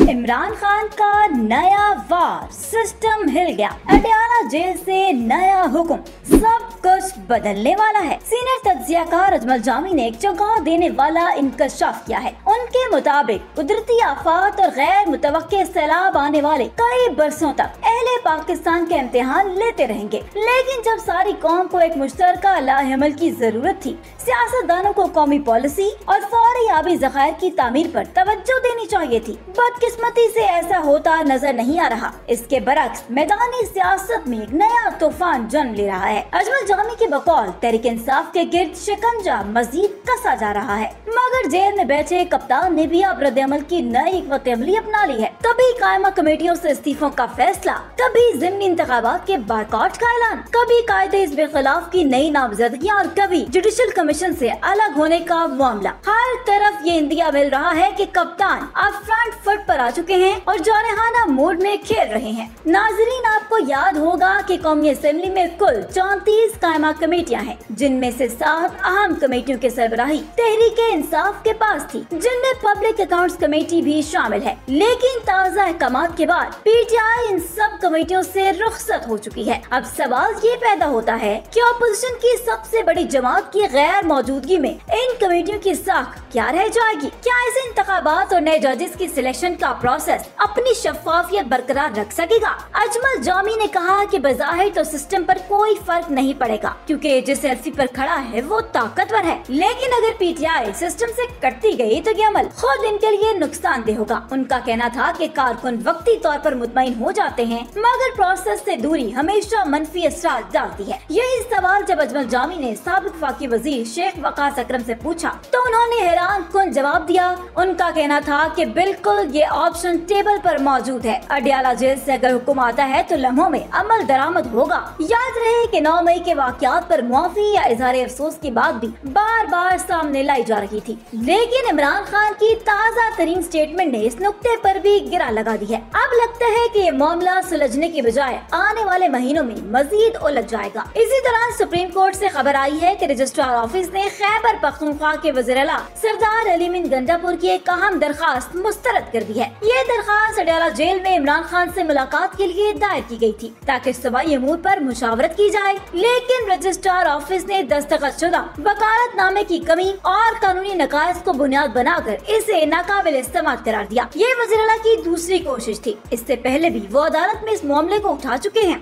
इमरान खान का नया वार, सिस्टम हिल गया। अडयाला जेल से नया हुक्म, सब कुछ बदलने वाला है। सीनियर तज्जियाकार अजमल जामी ने एक चौंका देने वाला इंकशाफ किया है। उनके मुताबिक कुदरती आफात और गैर मुतवक्के सैलाब आने वाले कई बरसों तक अहले पाकिस्तान के इम्तिहान लेते रहेंगे, लेकिन जब सारी कौम को एक मुश्तरका लाहेअमल की जरूरत थी, सियासतदानों को कौमी पॉलिसी और फौरी आबी ज़खायर की तामीर पर तवज्जो देनी चाहिए थी। बदकिस्मती से ऐसा होता नजर नहीं आ रहा। इसके बरक्स मैदानी सियासत में एक नया तूफान जन्म ले रहा है। अजमल जामी के बकौल तहरीक इंसाफ के गिर्द शिकंजा मजीद कसा जा रहा है, मगर जेल में बैठे कप्तान ने भी अब रद्द-ए-अमल की नई अमली अपना ली है। कभी कायमा कमेटियों से इस्तीफों का फैसला, कभी ज़िमनी इंतखाबात के बायकॉट का ऐलान, कभी कायदे इस खिलाफ की नई नामजदगियाँ और कभी जुडिशल कमीशन से अलग होने का मामला। हर तरफ ये इंदिया मिल रहा है कि कप्तान अब फ्रंट फुट पर आ चुके हैं और जानेहाना मूड में खेल रहे हैं। नाजरीन, आपको याद होगा कि कौमी असेंबली में कुल 34 कायमा कमेटियां हैं, जिनमें से 7 अहम कमेटियों की सरबराही तहरीक इंसाफ के पास थी, जिनमें पब्लिक अकाउंट्स कमेटी भी शामिल है। लेकिन ताज़ा अहकामात के बाद पीटीआई इन सब कमेटियों से रुखसत हो चुकी है। अब सवाल ये पैदा होता है कि अपोजिशन की सबसे बड़ी जमात की गैर मौजूदगी में इन कमेटियों की साख क्या रह जाएगी? क्या ऐसे इंतखाबात और नए जजेस की सिलेक्शन का प्रोसेस अपनी शफाफियत बरकरार रख सकेगा? अजमल जामी ने कहा कि बज़ाहिर तो सिस्टम पर कोई फर्क नहीं पड़ेगा, क्योंकि जिस सेल्फी पर खड़ा है वो ताकतवर है, लेकिन अगर पीटीआई सिस्टम से कटती गई तो ये अमल खुद इनके लिए नुकसानदेह होगा। उनका कहना था कि कारकुन वक्ती तौर पर मुतमईन हो जाते हैं, मगर प्रोसेस से दूरी हमेशा मनफी असरार डालती है। यही सवाल जब अजमल जामी ने साबिक वफाकी वजीर शेख वकास अकरम से पूछा तो उन्होंने हैरान कुन जवाब दिया। उनका कहना था कि बिल्कुल ये ऑप्शन टेबल पर मौजूद है। अडयाला जेल से अगर हुक्म आता है तो लम्हों में अमल दरामद होगा। याद रहे कि 9 मई के वाकयात पर मुआफी या इजहार अफसोस की बात भी बार बार सामने लाई जा रही थी, लेकिन इमरान खान की ताज़ा तरीन स्टेटमेंट ने इस नुक्ते पर भी गिरा लगा दी है। अब लगता है कि ये मामला सुलझने की बजाय आने वाले महीनों में मजीद उलझ जाएगा। इसी दौरान सुप्रीम कोर्ट से खबर आई है कि रजिस्ट्रार ऑफिस ने खैबर पख्तूनख्वा के वज़ीर-ए-आला सरदार अली मीन गंडापुर की एक अहम दरखास्त मुस्तरद कर दी है। ये दरखास्त अडयाला जेल में इमरान खान से मुलाकात के लिए दायर की गई थी, ताकि सूबाई अमूर पर मुशावरत की जाए, लेकिन रजिस्ट्रार ऑफिस ने दस्तखतशुदा वकालतनामे की कमी और कानूनी नकायस को बुनियाद बनाकर इसे नाकाबिल इस्तेमाल करार दिया। ये वज़ीर-ए-आला की दूसरी कोशिश थी। इससे पहले भी वो अदालत में इस मामले को उठा चुके हैं।